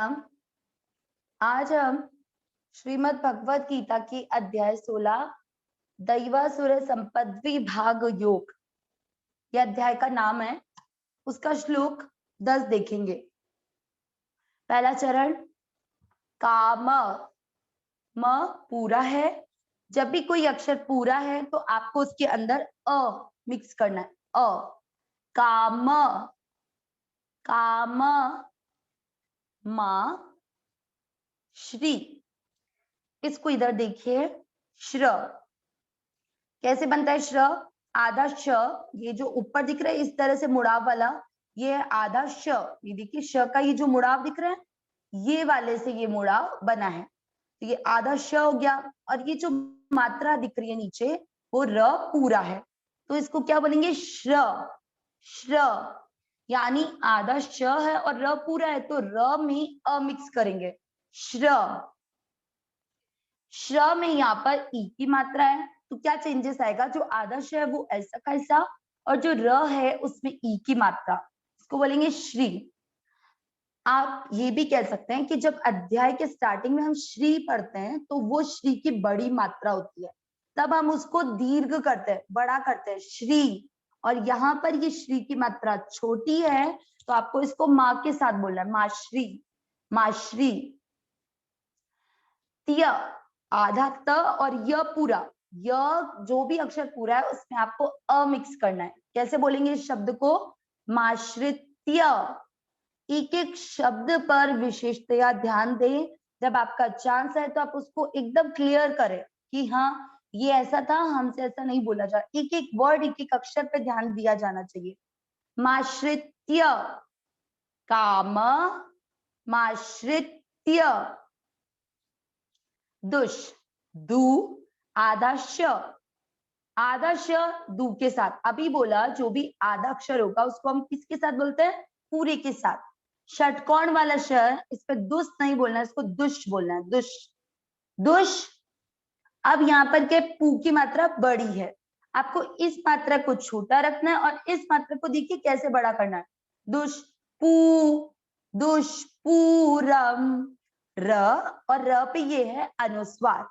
आज हम श्रीमद् भगवत गीता की अध्याय 16 दैवासुर संपद्वि भाग योग, यह अध्याय का नाम है। उसका श्लोक 10 देखेंगे। पहला चरण काम। म पूरा है। जब भी कोई अक्षर पूरा है तो आपको उसके अंदर अ मिक्स करना है। अ काम, काम, मां, श्री। इसको इधर देखिए। श्र कैसे बनता है? श्र आधा श, ये जो ऊपर दिख रहा है इस तरह से मुड़ाव वाला, ये है आधा श। ये देखिए श का ये जो मुड़ाव दिख रहा है, ये वाले से ये मुड़ाव बना है, तो ये आधा श हो गया। और ये जो मात्रा दिख रही है नीचे, वो र पूरा है, तो इसको क्या बोलेंगे? श्र। श्र यानी आधा श है और र पूरा है, तो र में अ मिक्स करेंगे। श्र। श्र में यहाँ पर ई की मात्रा है, तो क्या चेंजेस आएगा? जो आदर्श है वो ऐसा का ऐसा, और जो र है उसमें ई की मात्रा, इसको बोलेंगे श्री। आप ये भी कह सकते हैं कि जब अध्याय के स्टार्टिंग में हम श्री पढ़ते हैं तो वो श्री की बड़ी मात्रा होती है, तब हम उसको दीर्घ करते हैं, बड़ा करते हैं, श्री। और यहाँ पर ये श्री की मात्रा छोटी है, तो आपको इसको माँ के साथ बोलना है, माश्री, माश्री। त्य आधा त और य पूरा, य जो भी अक्षर पूरा है उसमें आपको अ मिक्स करना है। कैसे बोलेंगे इस शब्द को? माश्रित्य। एक एक शब्द पर विशेषतया ध्यान दें। जब आपका चांस है तो आप उसको एकदम क्लियर करें कि हाँ ये ऐसा था, हमसे ऐसा नहीं बोला जा। एक एक वर्ड, एक एक अक्षर पे ध्यान दिया जाना चाहिए। माश्रित्य, काम, माश्रित्य। दुष, दू आधा श, आधा श दू के साथ। अभी बोला जो भी आधा अक्षर होगा उसको हम किसके साथ बोलते हैं? पूरे के साथ। षटकोण वाला श, इस पे दुष नहीं बोलना है, इसको दुष बोलना है। दुष, दुष। अब यहाँ पर के पू की मात्रा बड़ी है, आपको इस मात्रा को छोटा रखना है और इस मात्रा को देखिए कैसे बड़ा करना है। दुष्पू, दुष्पूरम। र और र पे ये है अनुस्वार।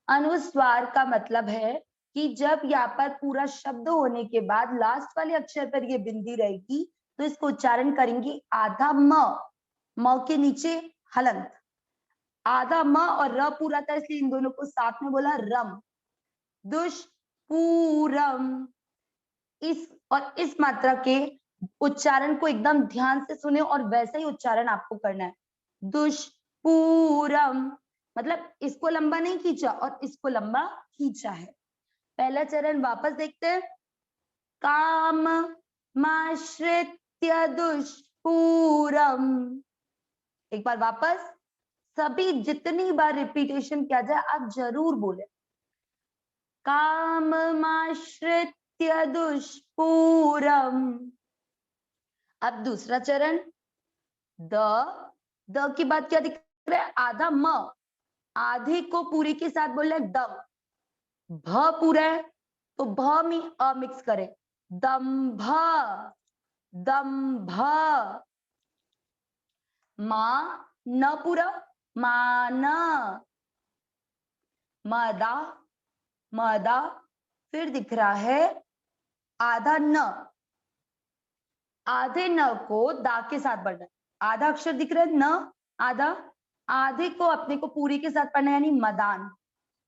अनुस्वार का मतलब है कि जब यहाँ पर पूरा शब्द होने के बाद लास्ट वाले अक्षर पर ये बिंदी रहेगी, तो इसको उच्चारण करेंगे आधा म के नीचे हलंत। आधा म और र पूरा था, इसलिए इन दोनों को साथ में बोला रम। दुष्पूरम। इस और इस मात्रा के उच्चारण को एकदम ध्यान से सुने और वैसा ही उच्चारण आपको करना है। दुष्पूरम मतलब इसको लंबा नहीं खींचा और इसको लंबा खींचा है। पहला चरण वापस देखते हैं। काम माश्रित्य दुष्पूरम। एक बार वापस, सभी जितनी बार रिपीटेशन किया जाए आप जरूर बोले। काम माश्रित्य दुष्पूरम। अब दूसरा चरण, द की बात क्या दिख रहा है? आधा म, आधे को पूरी के साथ बोल रहे दम। भ पूरा है तो भ में अ मिक्स करें। दम्भ, दम्भ। मां न पूरा, मान, मदा, मदा। फिर दिख रहा है आधा न, आधे न को दा के साथ पढ़ना है। आधा अक्षर दिख रहा है न, आधा, आधे को अपने को पूरी के साथ पढ़ना है, यानी मदान,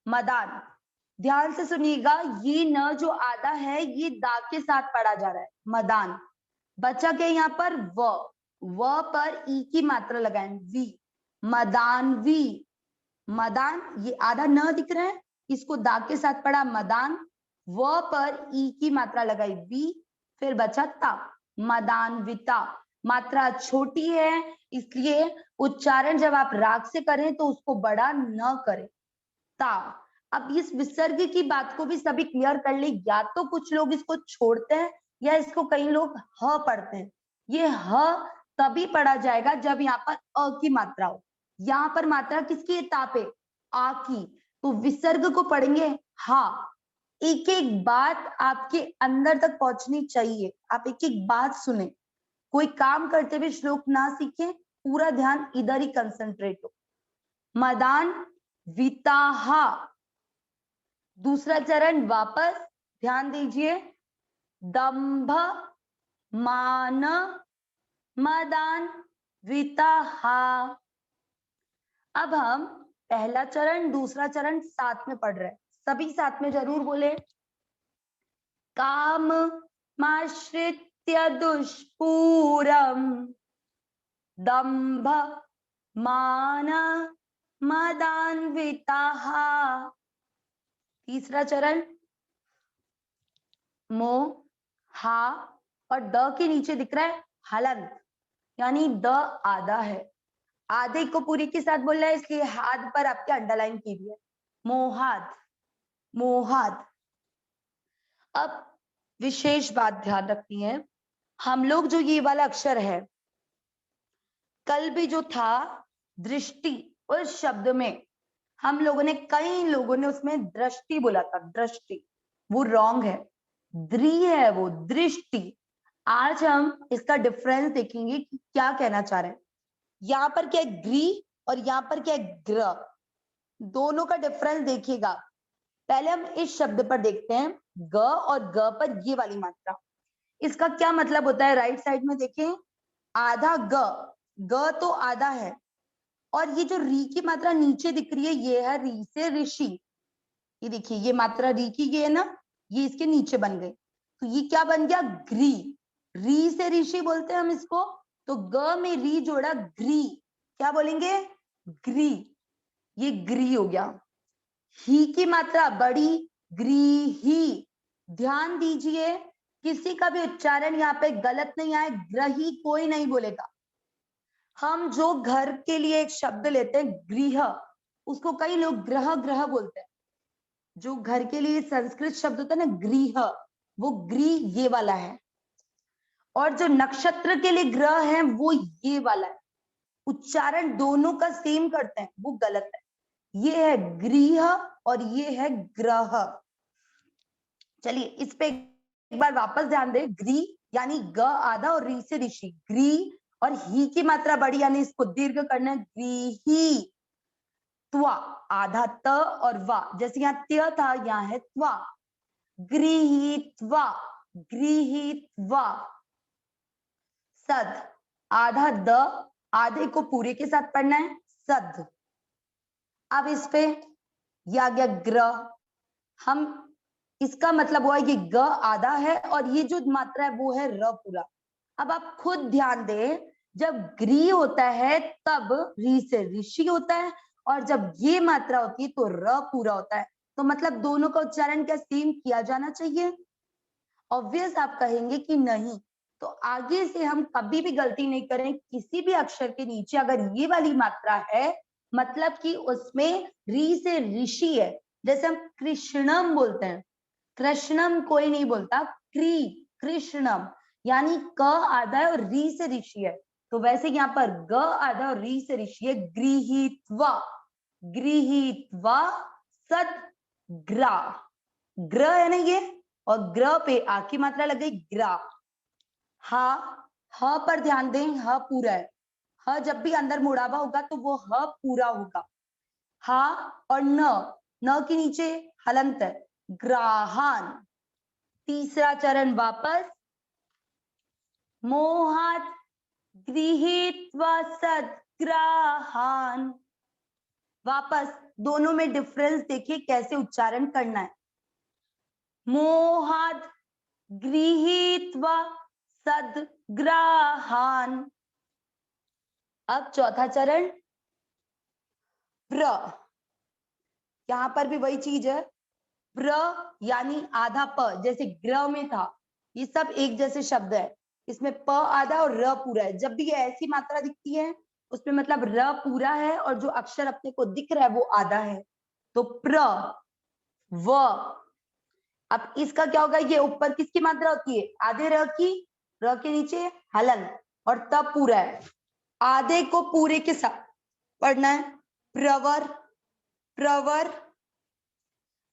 मदान। ध्यान से सुनिएगा, ये न जो आधा है ये दा के साथ पढ़ा जा रहा है, मदान। बचा क्या यहाँ पर? व पर ई की मात्रा लगाएं, वी, मदान वी, मदान। ये आधा न दिख रहा है, इसको दा के साथ पढ़ा मदान, व पर ई की मात्रा लगाई वी, फिर बचा ता, मदान्विता। मात्रा छोटी है इसलिए उच्चारण जब आप राग से करें तो उसको बड़ा न करें, ता। अब इस विसर्ग की बात को भी सभी क्लियर कर ले, या तो कुछ लोग इसको छोड़ते हैं या इसको कई लोग ह पढ़ते हैं। ये ह तभी पढ़ा जाएगा जब यहाँ पर अ की मात्रा हो। यहाँ पर मात्रा किसकी है? ता पे, आ की, तो विसर्ग को पढ़ेंगे हा। एक एक बात आपके अंदर तक पहुंचनी चाहिए, आप एक एक बात सुने। कोई काम करते हुए श्लोक ना सीखें, पूरा ध्यान इधर ही कंसंट्रेट हो। मदान विताहा, दूसरा चरण वापस ध्यान दीजिए, दंभ मान मदान विताहा। अब हम पहला चरण दूसरा चरण साथ में पढ़ रहे हैं, सभी साथ में जरूर बोले। काम माश्रित्य दुष्पूरम दंभ मान मदान्विताः। तीसरा चरण मोह हा और द के नीचे दिख रहा है हलंत, यानी द आधा है, आधे को पूरी के साथ बोल रहा है, इसलिए हाथ पर आपके अंडरलाइन की हुई है, मोहाद मोहाद। अब विशेष बात ध्यान रखनी है, हम लोग जो ये वाला अक्षर है, कल भी जो था दृष्टि, उस शब्द में हम लोगों ने, कई लोगों ने उसमें दृष्टि बोला था, दृष्टि, वो रॉन्ग है, द्रि है वो, दृष्टि। आज हम इसका डिफरेंस देखेंगे कि क्या कहना चाह रहे हैं। यहाँ पर क्या है ग्री और यहाँ पर क्या है ग्र, दोनों का डिफरेंस देखिएगा। पहले हम इस शब्द पर देखते हैं, ग और ग पर ये वाली मात्रा, इसका क्या मतलब होता है। राइट साइड में देखें, आधा ग, ग तो आधा है, और ये जो री की मात्रा नीचे दिख रही है, ये है री से ऋषि। ये देखिए, ये मात्रा री की ये है ना, ये इसके नीचे बन गई, तो ये क्या बन गया ग्री, री से ऋषि बोलते हैं हम इसको, तो ग में री जोड़ा ग्री, क्या बोलेंगे ग्री, ये ग्री हो गया। ही की मात्रा बड़ी, ग्री ही। ध्यान दीजिए, किसी का भी उच्चारण यहाँ पे गलत नहीं आए, ग्रही कोई नहीं बोलेगा। हम जो घर के लिए एक शब्द लेते हैं गृह, उसको कई लोग ग्रह ग्रह बोलते हैं। जो घर के लिए संस्कृत शब्द होता है ना गृह, वो गृह ये वाला है, और जो नक्षत्र के लिए ग्रह है वो ये वाला है। उच्चारण दोनों का सेम करते हैं, वो गलत है। ये है गृह और ये है ग्रह। चलिए इस पे एक बार वापस ध्यान दें, ग्री यानी ग आधा और री से ऋषि, ग्री, और ही की मात्रा बड़ी यानी इसको दीर्घ करना है, ग्रीही। त्वा आधा त और वा, जैसे यहाँ त्य था यहाँ है त्वा, गृहीत्वा गृहीत्वा। सद आधा द, आधे को पूरे के साथ पढ़ना है, सद। अब इस पे ये आ गया ग्रह, हम इसका मतलब हुआ ये ग आधा है और ये जो मात्रा है वो है र पूरा। अब आप खुद ध्यान दें, जब ग्री होता है तब री से ऋषि होता है, और जब ये मात्रा होती है तो र पूरा होता है, तो मतलब दोनों का उच्चारण क्या सेम किया जाना चाहिए। ऑब्वियस आप कहेंगे कि नहीं, तो आगे से हम कभी भी गलती नहीं करें, किसी भी अक्षर के नीचे अगर ये वाली मात्रा है, मतलब कि उसमें री से ऋषि है। जैसे हम कृष्णम बोलते हैं, कृष्णम कोई नहीं बोलता, कृष्णम, यानी क आधा है और री से ऋषि है, तो वैसे यहाँ पर ग आधा और री से ऋषि है, गृहीत्वा गृहीत्वा सद ग्रा, ग्र है ना ये, और ग्र पे आ की मात्रा लग गई ग्रा। हा, ह पर ध्यान दें, ह पूरा है, ह जब भी अंदर मुड़ावा होगा तो वो ह पूरा होगा। हा और न, न के नीचे हलंत है, ग्राहान। तीसरा चरण वापस, मोहात गृहीत्वा सद्ग्राहान। वापस दोनों में डिफरेंस देखिए कैसे उच्चारण करना है, मोहात गृहीत्वा सद्ग्राहान। अब चौथा चरण प्र, यहां पर भी वही चीज है, प्र यानी आधा प, जैसे ग्र में था, ये सब एक जैसे शब्द है, इसमें प आधा और र पूरा है। जब भी ये ऐसी मात्रा दिखती है उसमें मतलब र पूरा है और जो अक्षर अपने को दिख रहा है वो आधा है, तो प्र व। अब इसका क्या होगा, ये ऊपर किसकी मात्रा होती है, आधे र की, र के नीचे हलन, और तब पूरा है, आधे को पूरे के साथ पढ़ना है, प्रवर प्रवर,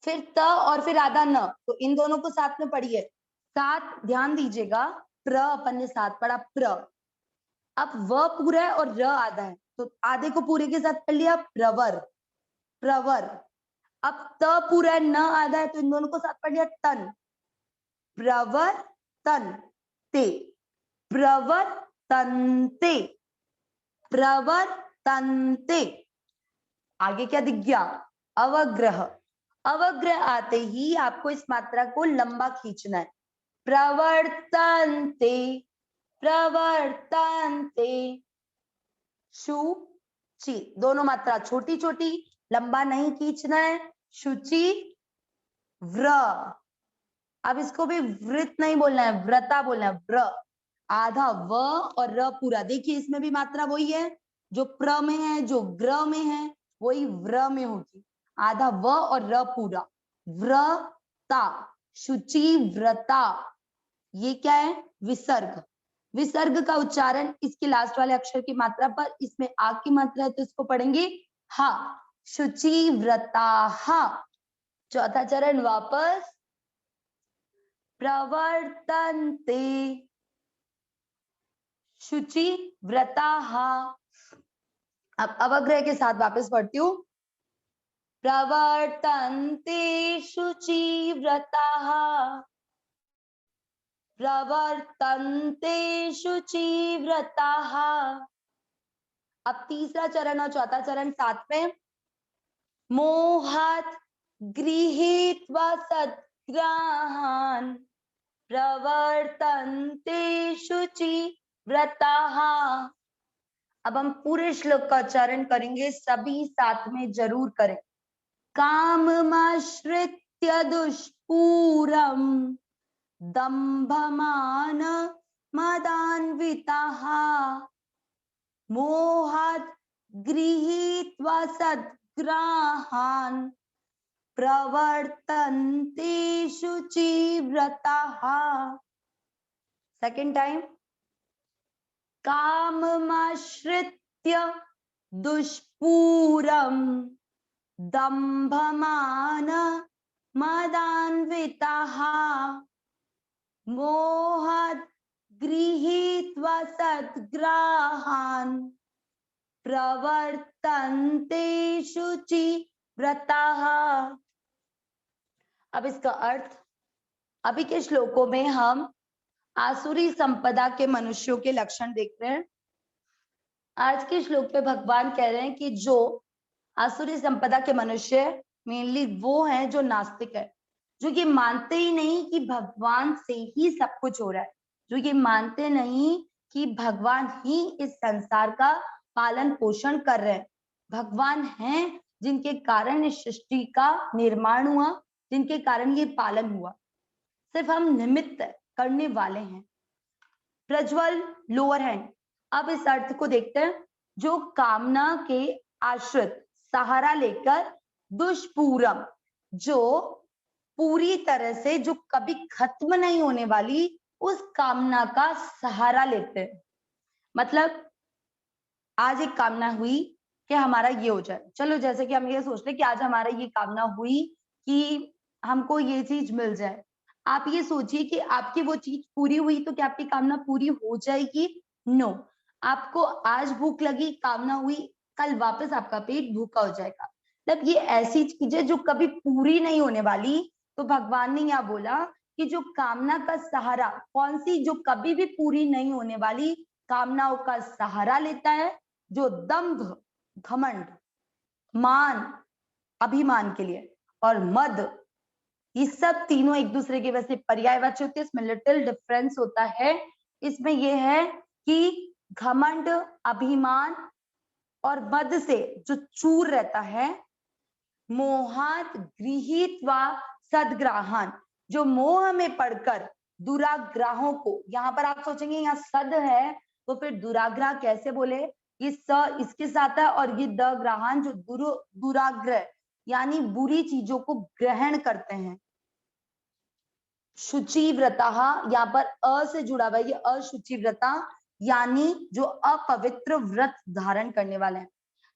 फिर त और फिर आधा न, तो इन दोनों को साथ में पढ़िए, साथ ध्यान दीजिएगा, प्र अपन ने साथ पढ़ा, प्र अब व पूरा है और र आधा है, तो आधे को पूरे के साथ कर लिया प्रवर, प्रवर। अब त पूरा है, न आधा है, तो इन दोनों को साथ पढ़ लिया तन, प्रवर तन ते, प्रवर तंते, प्रवर तंते। आगे क्या दिख गया? अवग्रह। अवग्रह आते ही आपको इस मात्रा को लंबा खींचना है, प्रवर्तन्ते, प्रवर्तन्ते, शुचि। दोनों मात्रा छोटी छोटी, लंबा नहीं खींचना है, शुचि व्र। अब इसको भी वृत नहीं बोलना है, व्रता बोलना है, व्र। आधा व और र पूरा, देखिए इसमें भी मात्रा वही है, जो प्र में है, जो ग्र में है, वही व्र में होगी। आधा व और र पूरा, व्रता, शुचि व्रता। ये क्या है? विसर्ग। विसर्ग का उच्चारण इसके लास्ट वाले अक्षर की मात्रा पर, इसमें आ की मात्रा है तो इसको पढ़ेंगे हा, शुचि व्रता हा। चौथा चरण वापस, प्रवर्तन्ते, शुचि व्रता हा। अब अवग्रह के साथ वापस पढ़ती हूँ, प्रवर्तन्ते शुचि व्रता, प्रवर्तन्ते शुचि व्रता। अब तीसरा चरण और चौथा चरण साथ में, मोहात् गृहीत्वा सद्ग्राहान्, प्रवर्तन्ते शुचि व्रता। अब हम पूरे श्लोक का उच्चारण करेंगे, सभी साथ में जरूर करें। काममाश्रित्य दुष्पूरम् दम्भमान मदान्विताः, मोहात् गृहीत्वा सद्ग्राहान्, प्रवर्तन्ते शुचिव्रताः। सेकेंड टाइम, काममाश्रित्य दुष्पूरम् दम्भमान मदान्विताः, मोहात् गृहीत्वा सद्ग्राहान्, प्रवर्तन्ते शुचिव्रताः। अब इसका अर्थ, अभी के श्लोकों में हम आसुरी संपदा के मनुष्यों के लक्षण देख रहे हैं। आज के श्लोक पे भगवान कह रहे हैं कि जो आसुरी संपदा के मनुष्य मेनली वो हैं जो नास्तिक है, जो ये मानते ही नहीं कि भगवान से ही सब कुछ हो रहा है, जो ये मानते नहीं कि भगवान ही इस संसार का पालन पोषण कर रहे हैं। भगवान हैं जिनके कारण इस सृष्टि का निर्माण हुआ, जिनके कारण ये पालन हुआ, सिर्फ हम निमित्त करने वाले हैं। Prajwal lower hand. अब इस अर्थ को देखते हैं, जो कामना के आश्रित सहारा लेकर दुष्पूरम, जो पूरी तरह से, जो कभी खत्म नहीं होने वाली उस कामना का सहारा लेते हैं। मतलब आज एक कामना हुई कि हमारा ये हो जाए, चलो जैसे कि हम ये सोचते हैं कि आज हमारा ये कामना हुई कि हमको ये चीज मिल जाए। आप ये सोचिए कि आपकी वो चीज पूरी हुई तो क्या आपकी कामना पूरी हो जाएगी? नो। आपको आज भूख लगी, कामना हुई, कल वापस आपका पेट भूखा हो जाएगा। मतलब ये ऐसी चीजें जो कभी पूरी नहीं होने वाली। तो भगवान ने यहाँ बोला कि जो कामना का सहारा, कौन सी? जो कभी भी पूरी नहीं होने वाली कामनाओं का सहारा लेता है, जो दंभ, घमंड, मान, अभिमान के लिए, और मद, ये सब तीनों एक दूसरे के वैसे पर्यायवाची होते हैं, इसमें लिटिल डिफरेंस होता है। इसमें यह है कि घमंड, अभिमान और मद से जो चूर रहता है, मोहात गृहीत्वा सद्ग्राहान, जो मोह में पड़कर दुराग्रहों को, यहाँ पर आप सोचेंगे यहाँ सद है तो फिर दुराग्रह कैसे बोले? ये स इसके साथ है और ये द ग्रहान जो दुराग्रह यानी बुरी चीजों को ग्रहण करते हैं। शुचिव्रता, यहाँ पर अ से जुड़ा हुआ है, ये अशुचिव्रता यानी जो अपवित्र व्रत धारण करने वाले हैं।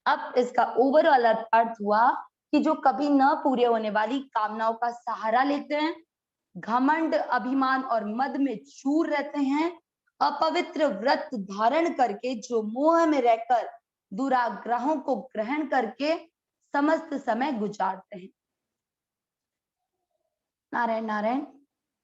अब इसका ओवरऑल अर्थ हुआ कि जो कभी न पूरे होने वाली कामनाओं का सहारा लेते हैं, घमंड, अभिमान और मद में चूर रहते हैं, अपवित्र व्रत धारण करके जो मोह में रहकर दुराग्रहों को ग्रहण करके समस्त समय गुजारते हैं। नारायण नारायण।